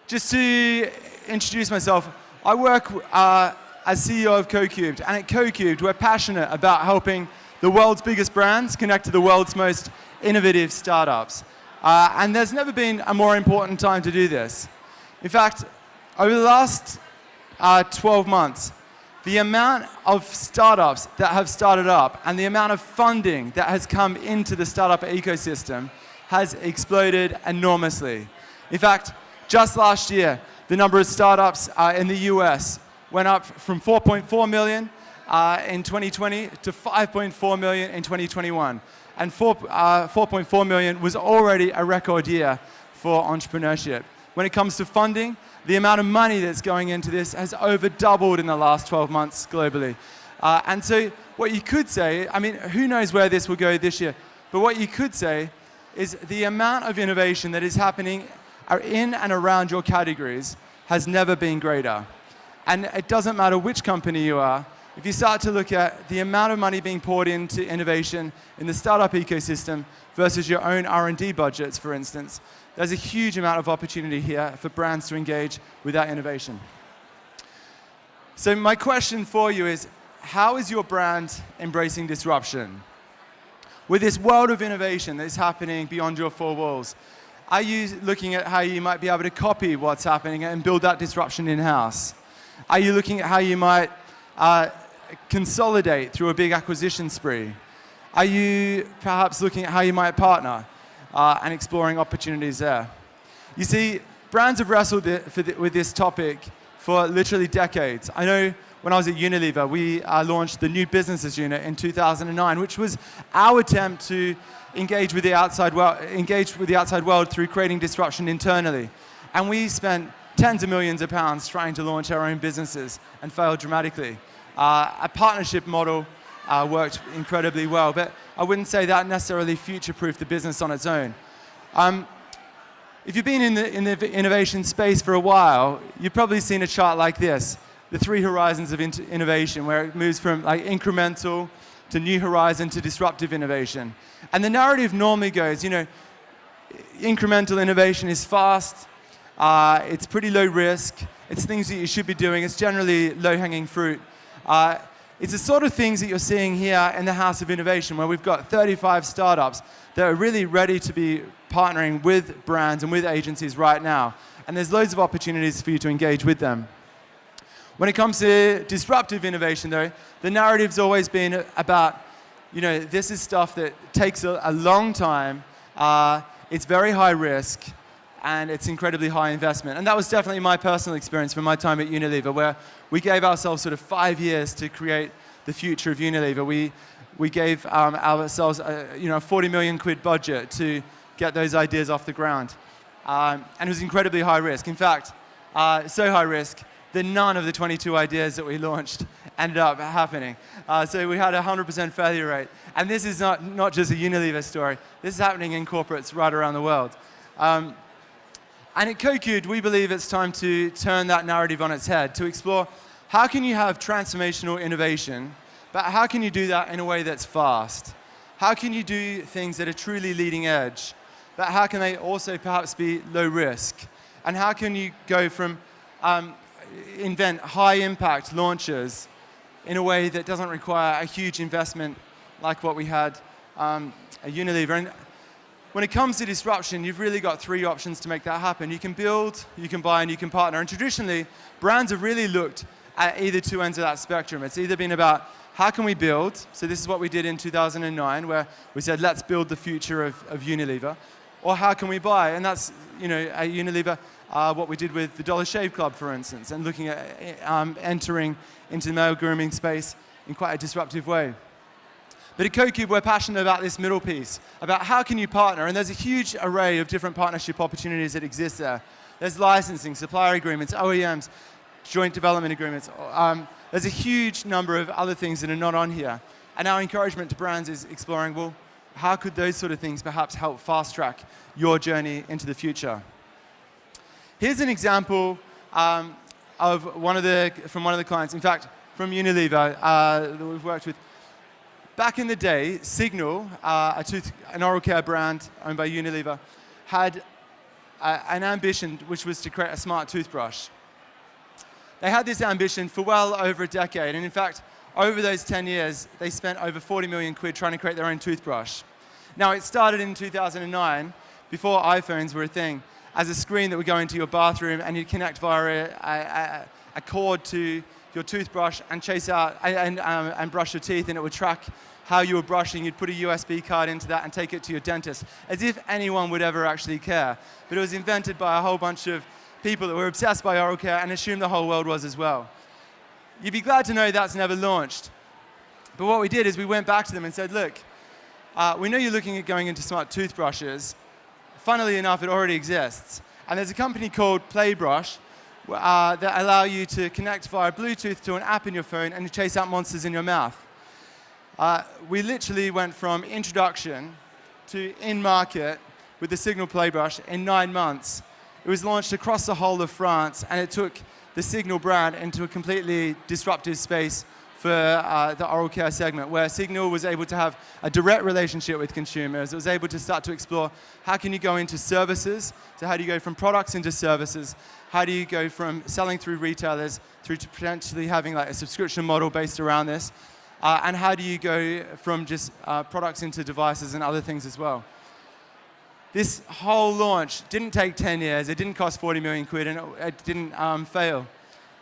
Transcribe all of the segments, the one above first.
just to introduce myself, I work as CEO of CoCubed, and at CoCubed, we're passionate about helping the world's biggest brands connect to the world's most innovative startups. And there's never been a more important time to do this. In fact, over the last 12 months, the amount of startups that have started up and the amount of funding that has come into the startup ecosystem has exploded enormously. In fact, just last year, the number of startups in the US went up from 4.4 million in 2020 to 5.4 million in 2021. And 4.4 million was already a record year for entrepreneurship. When it comes to funding, the amount of money that's going into this has over doubled in the last 12 months globally. And so what you could say, I mean, who knows where this will go this year, but what you could say is the amount of innovation that is happening in and around your categories has never been greater. And it doesn't matter which company you are, if you start to look at the amount of money being poured into innovation in the startup ecosystem versus your own R&D budgets, for instance, there's a huge amount of opportunity here for brands to engage with that innovation. So my question for you is, how is your brand embracing disruption? With this world of innovation that is happening beyond your four walls, are you looking at how you might be able to copy what's happening and build that disruption in-house? Are you looking at how you might consolidate through a big acquisition spree? Are you perhaps looking at how you might partner and exploring opportunities there? You see, brands have wrestled with this topic for literally decades. I know when I was at Unilever, we launched the New Businesses Unit in 2009, which was our attempt to engage with the outside world through creating disruption internally. And we spent tens of millions of pounds trying to launch our own businesses and failed dramatically. A partnership model worked incredibly well, but I wouldn't say that necessarily future-proofed the business on its own. If you've been in the innovation space for a while, you've probably seen a chart like this, the three horizons of innovation, where it moves from like incremental to new horizon to disruptive innovation. And the narrative normally goes, you know, incremental innovation is fast, it's pretty low risk, it's things that you should be doing, it's generally low-hanging fruit. It's the sort of things that you're seeing here in the House of Innovation, where we've got 35 startups that are really ready to be partnering with brands and with agencies right now. And there's loads of opportunities for you to engage with them. When it comes to disruptive innovation, though, the narrative's always been about, you know, this is stuff that takes a long time, it's very high risk, and it's incredibly high investment. And that was definitely my personal experience from my time at Unilever, where we gave ourselves sort of 5 years to create the future of Unilever. We gave ourselves a 40 million quid budget to get those ideas off the ground. And it was incredibly high risk. In fact, so high risk that none of the 22 ideas that we launched ended up happening. So we had a 100% failure rate. And this is not just a Unilever story. This is happening in corporates right around the world. And at CoCubed, we believe it's time to turn that narrative on its head, to explore how can you have transformational innovation, but how can you do that in a way that's fast? How can you do things that are truly leading edge, but how can they also perhaps be low risk? And how can you go from invent high impact launches in a way that doesn't require a huge investment like what we had at Unilever? And when it comes to disruption, you've really got three options to make that happen. You can build, you can buy, and you can partner. And traditionally, brands have really looked at either two ends of that spectrum. It's either been about how can we build, so this is what we did in 2009, where we said, let's build the future of Unilever, or how can we buy? And that's, you know, at Unilever, what we did with the Dollar Shave Club, for instance, and looking at entering into the male grooming space in quite a disruptive way. But at CoCubed, we're passionate about this middle piece, about how can you partner, and there's a huge array of different partnership opportunities that exist there. There's licensing, supplier agreements, OEMs, joint development agreements. There's a huge number of other things that are not on here. And our encouragement to brands is exploring, well, how could those sort of things perhaps help fast-track your journey into the future? Here's an example of from one of the clients, in fact, from Unilever that we've worked with. Back in the day, Signal, an oral care brand owned by Unilever, had an ambition which was to create a smart toothbrush. They had this ambition for well over a decade, and in fact, over those 10 years, they spent over 40 million quid trying to create their own toothbrush. Now, it started in 2009, before iPhones were a thing, as a screen that would go into your bathroom and you'd connect via a cord to your toothbrush and chase out and brush your teeth, and it would track how you were brushing. You'd put a USB card into that and take it to your dentist, as if anyone would ever actually care. But it was invented by a whole bunch of people that were obsessed by oral care and assumed the whole world was as well. You'd be glad to know that's never launched. But what we did is we went back to them and said, look, we know you're looking at going into smart toothbrushes. Funnily enough, it already exists. And there's a company called Playbrush that allow you to connect via Bluetooth to an app in your phone and you chase out monsters in your mouth. We literally went from introduction to in-market with the Signal Playbrush in 9 months. It was launched across the whole of France, and it took the Signal brand into a completely disruptive space for the oral care segment, where Signal was able to have a direct relationship with consumers. It was able to start to explore how can you go into services, so how do you go from products into services, how do you go from selling through retailers through to potentially having like a subscription model based around this, and how do you go from just products into devices and other things as well. This whole launch didn't take 10 years, it didn't cost 40 million quid, and it didn't fail.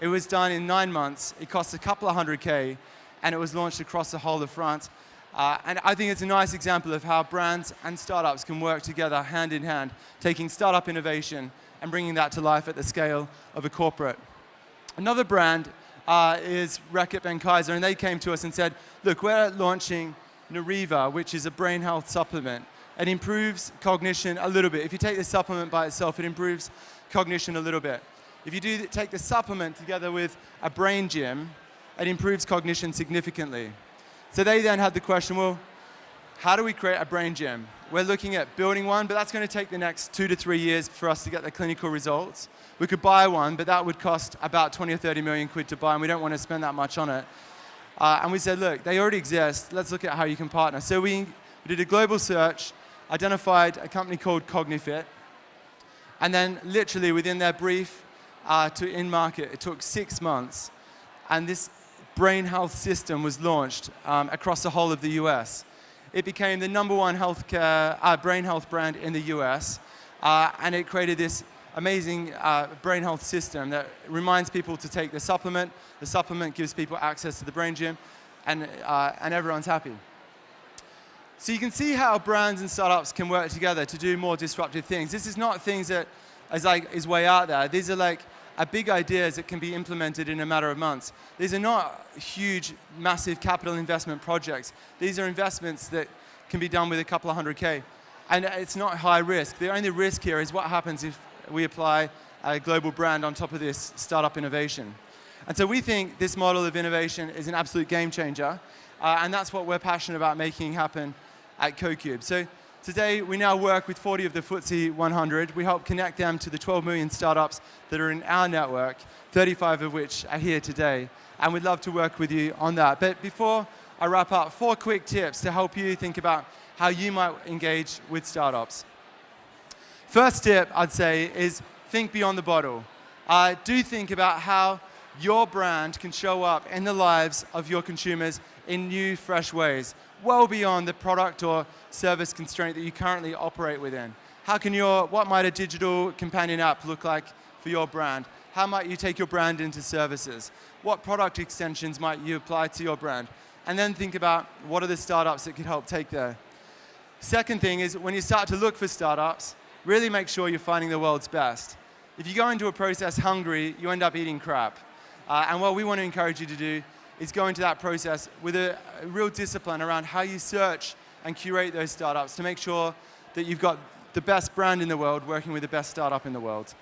It was done in 9 months, it cost a couple of $100K, and it was launched across the whole of France. And I think it's a nice example of how brands and startups can work together hand in hand, taking startup innovation and bringing that to life at the scale of a corporate. Another brand is Reckitt Benckiser, and they came to us and said, look, we're launching Nariva, which is a brain health supplement. It improves cognition a little bit. If you take the supplement by itself, it improves cognition a little bit. If you take the supplement together with a brain gym, it improves cognition significantly. So they then had the question, well, how do we create a brain gym? We're looking at building one, but that's going to take the next 2 to 3 years for us to get the clinical results. We could buy one, but that would cost about 20 or 30 million quid to buy, and we don't want to spend that much on it. And we said, look, they already exist. Let's look at how you can partner. So we did a global search, identified a company called Cognifit, and then literally within their brief to in-market, it took 6 months, and this brain health system was launched across the whole of the US. It became the #1 healthcare brain health brand in the US, and it created this amazing brain health system that reminds people to take the supplement. The supplement gives people access to the brain gym, and everyone's happy. So you can see how brands and startups can work together to do more disruptive things. This is not things that is way out there. These are like big ideas that can be implemented in a matter of months. These are not huge, massive capital investment projects. These are investments that can be done with a couple of $100K. And it's not high risk. The only risk here is what happens if we apply a global brand on top of this startup innovation. And so we think this model of innovation is an absolute game changer. And that's what we're passionate about making happen at CoCube. So today, we now work with 40 of the FTSE 100. We help connect them to the 12 million startups that are in our network, 35 of which are here today. And we'd love to work with you on that. But before I wrap up, 4 quick tips to help you think about how you might engage with startups. First tip, I'd say, is think beyond the bottle. Do think about how your brand can show up in the lives of your consumers in new, fresh ways, well beyond the product or service constraint that you currently operate within. What might a digital companion app look like for your brand? How might you take your brand into services? What product extensions might you apply to your brand? And then think about what are the startups that could help take there. Second thing is when you start to look for startups, really make sure you're finding the world's best. If you go into a process hungry, you end up eating crap. And what we want to encourage you to do is go into that process with a real discipline around how you search and curate those startups to make sure that you've got the best brand in the world working with the best startup in the world.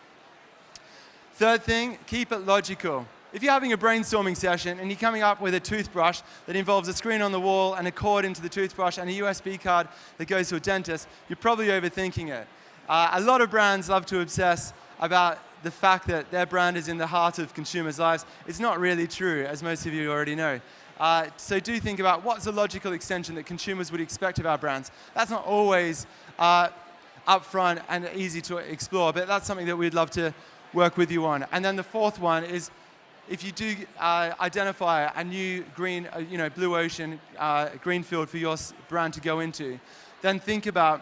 Third thing, keep it logical. If you're having a brainstorming session and you're coming up with a toothbrush that involves a screen on the wall and a cord into the toothbrush and a USB card that goes to a dentist, you're probably overthinking it. A lot of brands love to obsess about the fact that their brand is in the heart of consumers' lives. It's not really true, as most of you already know. So do think about what's a logical extension that consumers would expect of our brands. That's not always upfront and easy to explore, but that's something that we'd love to work with you on. And then the fourth one is, if you do identify a new green, blue ocean, green field for your brand to go into, then think about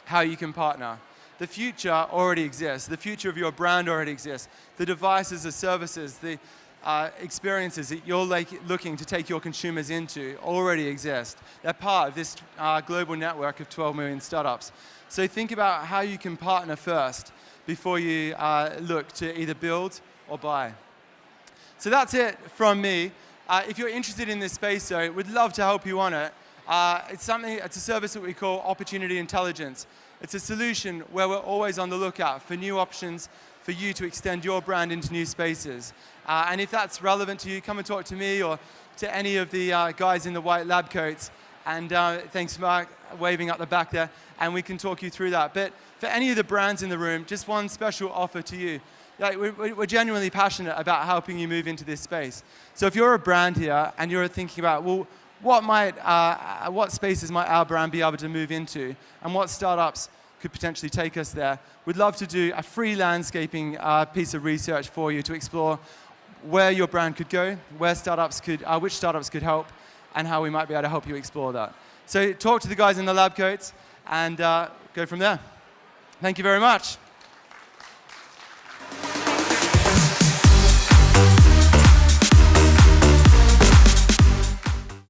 how you can partner. The future already exists. The future of your brand already exists. The devices, the services, the experiences that you're looking to take your consumers into already exist. They're part of this global network of 12 million startups. So think about how you can partner first before you look to either build or buy. So that's it from me. If you're interested in this space, though, we'd love to help you on it. It's a service that we call Opportunity Intelligence. It's a solution where we're always on the lookout for new options for you to extend your brand into new spaces. And if that's relevant to you, come and talk to me or to any of the guys in the white lab coats. And thanks, Mark, waving up the back there. And we can talk you through that. But for any of the brands in the room, just one special offer to you. We're genuinely passionate about helping you move into this space. So if you're a brand here and you're thinking about, well, what spaces might our brand be able to move into, and what startups could potentially take us there, we'd love to do a free landscaping piece of research for you to explore where your brand could go, which startups could help, and how we might be able to help you explore that. So talk to the guys in the lab coats and go from there. Thank you very much.